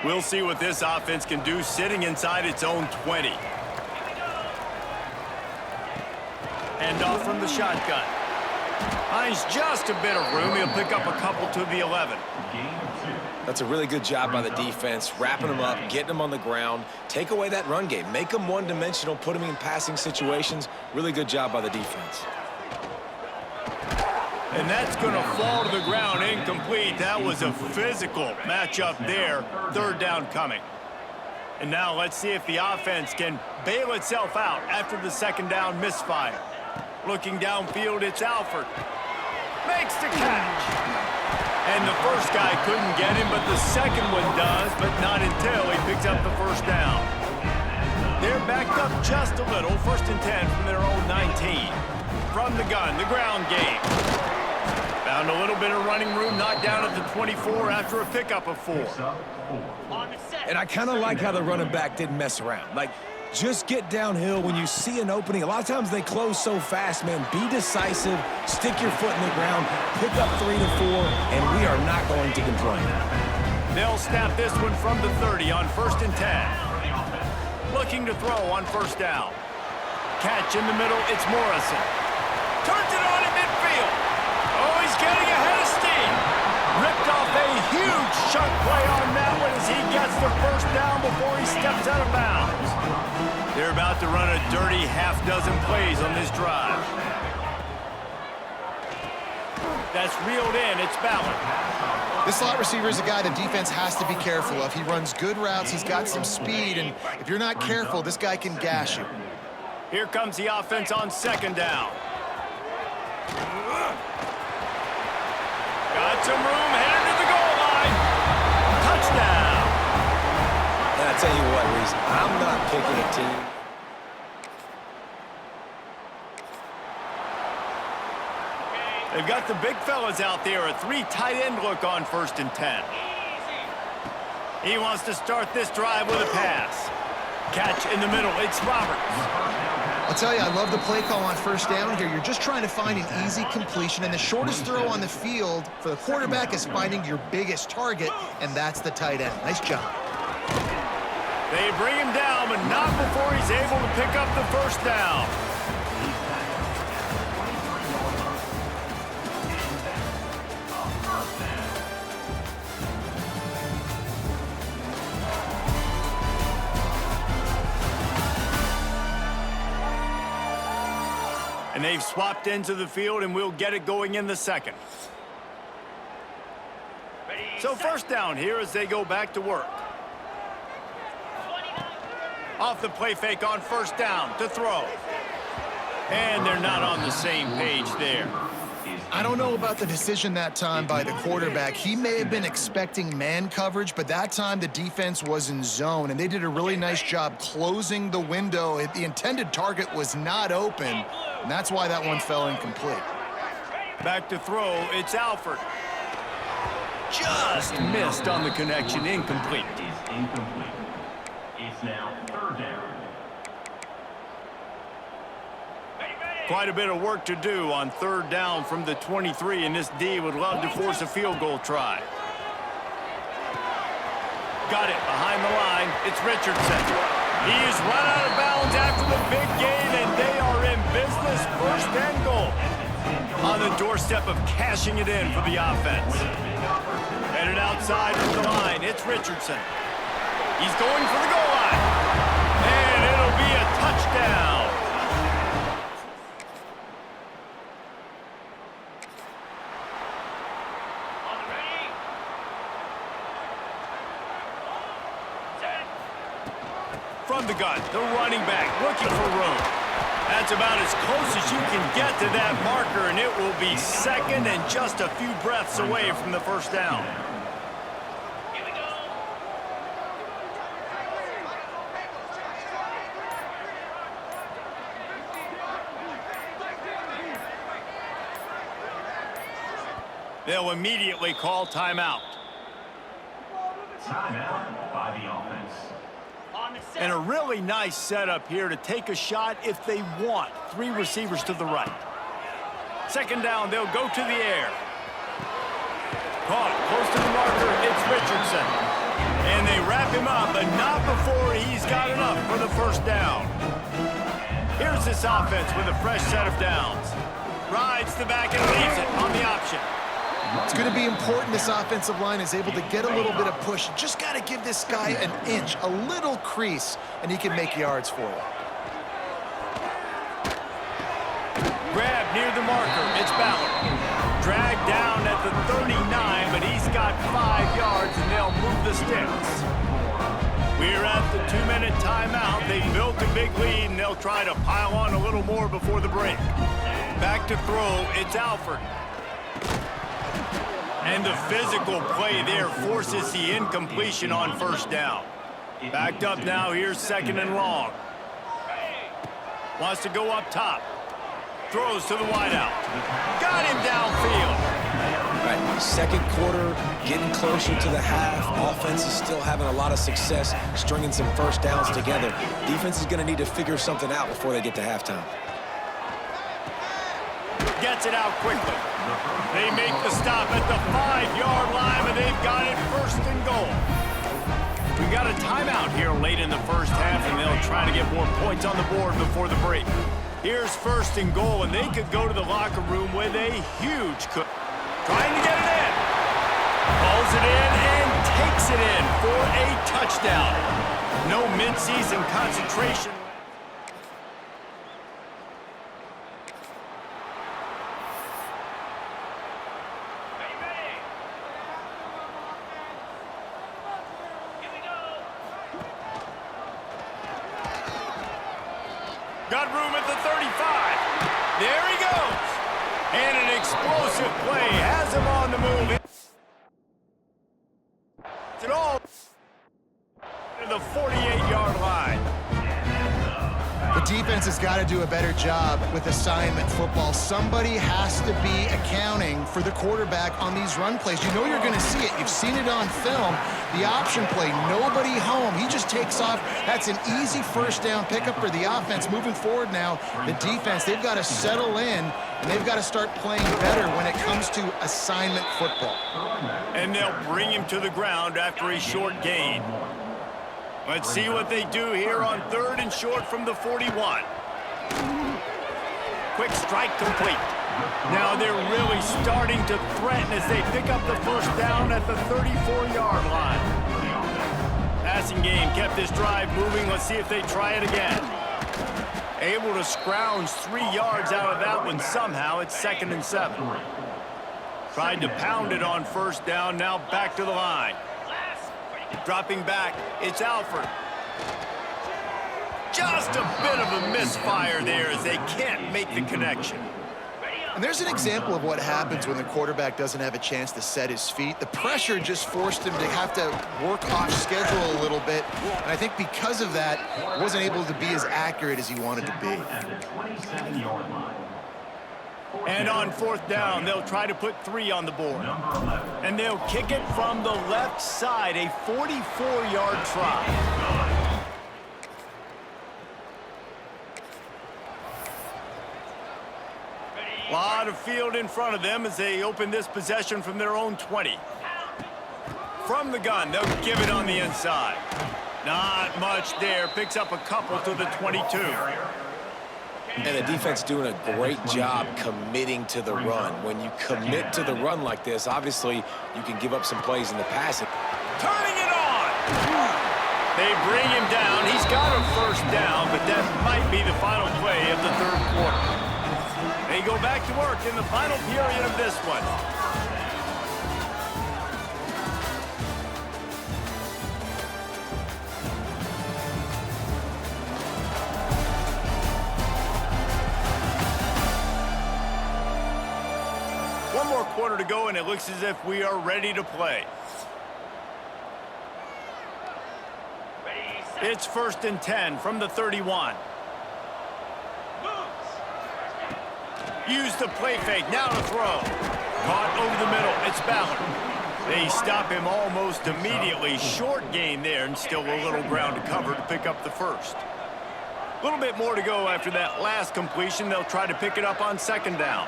We'll see what this offense can do sitting inside its own 20. Hand off from the shotgun. Finds just a bit of room. He'll pick up a couple to the 11. That's a really good job by the defense, wrapping them up, getting them on the ground. Take away that run game. Make them one-dimensional, put them in passing situations. Really good job by the defense. And that's going to fall to the ground incomplete. That was a physical matchup there. Third down coming. And now let's see if the offense can bail itself out after the second down misfire. Looking downfield, it's Alford. Makes the catch. And the first guy couldn't get him, but the second one does, but not until he picks up the first down. They're backed up just a little. 1st and 10 from their own 19. From the gun, the ground game. Found a little bit of running room, knocked down at the 24 after a pickup of 4. And I kind of like how the running back didn't mess around. Like, just get downhill when you see an opening. A lot of times they close so fast, man. Be decisive, stick your foot in the ground, pick up 3 to 4, and we are not going to complain. They'll snap this one from the 30 on 1st and 10. Looking to throw on 1st down. Catch in the middle, it's Morrison. Turns it on in midfield. Oh, he's getting ahead of steam. Ripped off a huge chunk play on that one as he gets the first down before he steps out of bounds. They're about to run a dirty half-dozen plays on this drive. That's reeled in. It's Ballard. This slot receiver is a guy the defense has to be careful of. He runs good routes. He's got some speed, and if you're not careful, this guy can gash you. Here comes the offense on 2nd down. Got some room, headed to the goal line. Touchdown. And I tell you what, Reese, I'm not picking a team. They've got the big fellas out there. A 3 tight end look on 1st and 10. He wants to start this drive with a pass. Catch in the middle. It's Roberts. I'll tell you, I love the play call on 1st down here. You're just trying to find an easy completion, and the shortest throw on the field for the quarterback is finding your biggest target, and that's the tight end. Nice job. They bring him down, but not before he's able to pick up the first down. And they've swapped into the field, and we'll get it going in the second. So 1st down here as they go back to work. Off the play fake on 1st down to throw. And they're not on the same page there. I don't know about the decision that time by the quarterback. He may have been expecting man coverage, but that time the defense was in zone, and they did a really nice job closing the window. The intended target was not open, and that's why that one fell incomplete. Back to throw, it's Alford. Just missed on the connection, incomplete. It's now 3rd down. Quite a bit of work to do on 3rd down from the 23, and this D would love to force a field goal try. Got it behind the line. It's Richardson. He's run out of bounds after the big gain, and they are in business. 1st and goal. On the doorstep of cashing it in for the offense. Headed outside of the line. It's Richardson. He's going for the goal line. And it'll be a touchdown. From the gun, the running back looking for room. That's about as close as you can get to that marker, and it will be 2nd and just a few breaths away from the 1st down. Here we go. They'll immediately call timeout. Timeout by the offense. And a really nice setup here to take a shot if they want. 3 receivers to the right. 2nd down, they'll go to the air. Caught close to the marker, it's Richardson. And they wrap him up, but not before he's got enough for the first down. Here's this offense with a fresh set of downs. Rides the back and leaves it on the option. It's going to be important this offensive line is able to get a little bit of push. Just got to give this guy an inch, a little crease, and he can make yards for you. Grab near the marker. It's Ballard. Dragged down at the 39, but he's got 5 yards, and they'll move the sticks. We're at the 2-minute timeout. They built a big lead, and they'll try to pile on a little more before the break. Back to throw. It's Alford. And the physical play there forces the incompletion on first down. Backed up now. Here's 2nd and long. Wants to go up top. Throws to the wideout. Got him downfield. Right, second quarter, getting closer to the half. Offense is still having a lot of success stringing some first downs together. Defense is going to need to figure something out before they get to halftime. Gets it out quickly. They make the stop at the 5-yard line, and they've got it 1st and goal. We got a timeout here late in the first half, and they'll try to get more points on the board before the break. Here's 1st and goal, and they could go to the locker room with a huge trying to get it in. Pulls it in and takes it in for a touchdown. No midseason concentration. Got room at the 35. There he goes. And an explosive play has him on the move. It's it all to the 48-yard line. The defense has got to do a better job with assignment football. Somebody has to be accounting for the quarterback on these run plays. You know you're going to see it. You've seen it on film. The option play, nobody home. He just takes off. That's an easy 1st down pickup for the offense. Moving forward now, the defense, they've got to settle in, and they've got to start playing better when it comes to assignment football. And they'll bring him to the ground after a short gain. Let's see what they do here on 3rd and short from the 41. Quick strike complete. Now they're really starting to threaten as they pick up the 1st down at the 34-yard line. Passing game kept this drive moving. Let's see if they try it again. Able to scrounge 3 yards out of that one somehow. It's 2nd and 7. Tried to pound it on 1st down. Now back to the line. Dropping back, it's Alford. Just a bit of a misfire there as they can't make the connection. And there's an example of what happens when the quarterback doesn't have a chance to set his feet. The pressure just forced him to have to work off schedule a little bit. And I think because of that, wasn't able to be as accurate as he wanted to be. And on 4th down, they'll try to put 3 on the board. And they'll kick it from the left side, a 44-yard try. A lot of field in front of them as they open this possession from their own 20. From the gun, they'll give it on the inside. Not much there. Picks up a couple to the 22. And the defense doing a great job committing to the run. When you commit to the run like this, obviously you can give up some plays in the passing. Turning it on! They bring him down. He's got a 1st down, but that might be the final play of the 3rd quarter. They go back to work in the final period of this one. One more quarter to go, and it looks as if we are ready to play. It's 1st and 10 from the 31. Use the play fake, now to throw. Caught over the middle, it's Ballard. They stop him almost immediately. Short gain there, and still a little ground to cover to pick up the 1st. A little bit more to go after that last completion. They'll try to pick it up on 2nd down.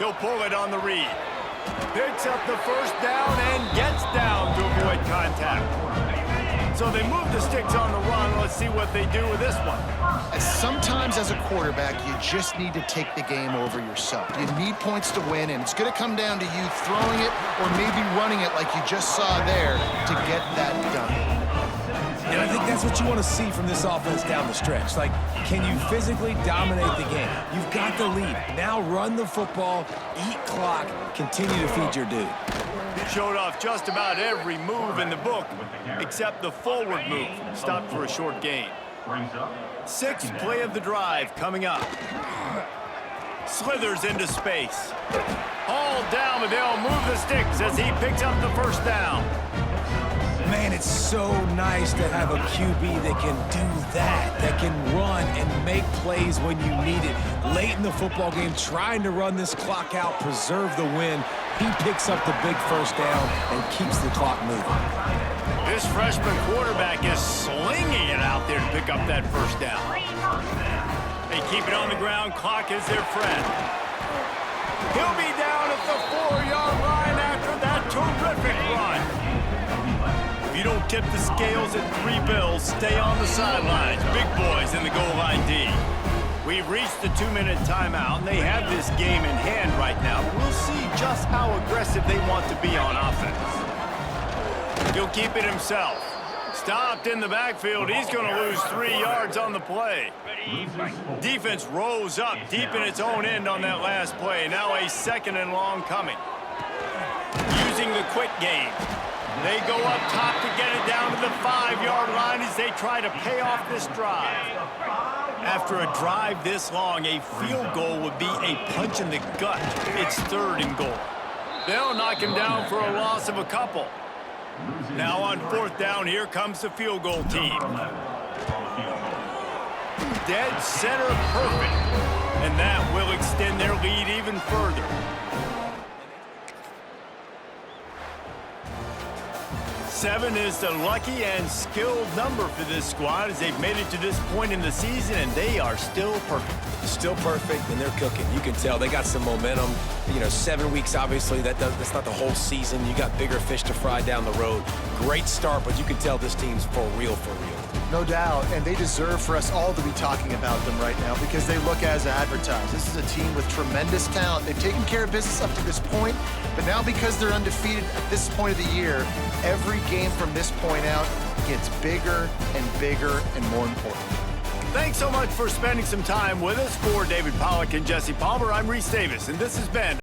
He'll pull it on the read. Picks up the first down and gets down to avoid contact. So they move the sticks on the run. Let's see what they do with this one. Sometimes as a quarterback, you just need to take the game over yourself. You need points to win, and it's going to come down to you throwing it or maybe running it like you just saw there to get that done. And I think that's what you want to see from this offense down the stretch. Like, can you physically dominate the game? You've got the lead. Now run the football, eat clock, continue to feed your dude. Showed off just about every move in the book except the forward move. Stopped for a short gain. Sixth play of the drive coming up. Slithers into space. Hauled down, but they'll move the sticks as he picks up the first down. Man, it's so nice to have a QB that can do that can run and make plays when you need it. Late in the football game, trying to run this clock out, preserve the win. He picks up the big first down and keeps the clock moving. This freshman quarterback is slinging it out there to pick up that first down. They keep it on the ground. Clock is their friend. He'll be down at the 4-yard line after that terrific run. If you don't tip the scales at 3 bills, stay on the sidelines. Big boys in the goal line D. We've reached the 2-minute timeout, and they have this game in hand right now. We'll see just how aggressive they want to be on offense. He'll keep it himself. Stopped in the backfield. He's going to lose 3 yards on the play. Defense rose up deep in its own end on that last play. Now a 2nd and long coming. Using the quick game. They go up top to get it down to the 5-yard line as they try to pay off this drive. After a drive this long, a field goal would be a punch in the gut. It's 3rd and goal. They'll knock him down for a loss of a couple. Now on 4th down, here comes the field goal team. Dead center perfect. And that will extend their lead even further. 7 is the lucky and skilled number for this squad as they've made it to this point in the season, and they are still perfect. Still perfect, and they're cooking. You can tell they got some momentum. 7 weeks, obviously, that's not the whole season. You got bigger fish to fry down the road. Great start, but you can tell this team's for real, for real. No doubt, and they deserve for us all to be talking about them right now because they look as advertised. This is a team with tremendous talent. They've taken care of business up to this point, but now because they're undefeated at this point of the year, every game from this point out gets bigger and more important. Thanks so much for spending some time with us. For David Pollack and Jesse Palmer, I'm Reese Davis, and this has been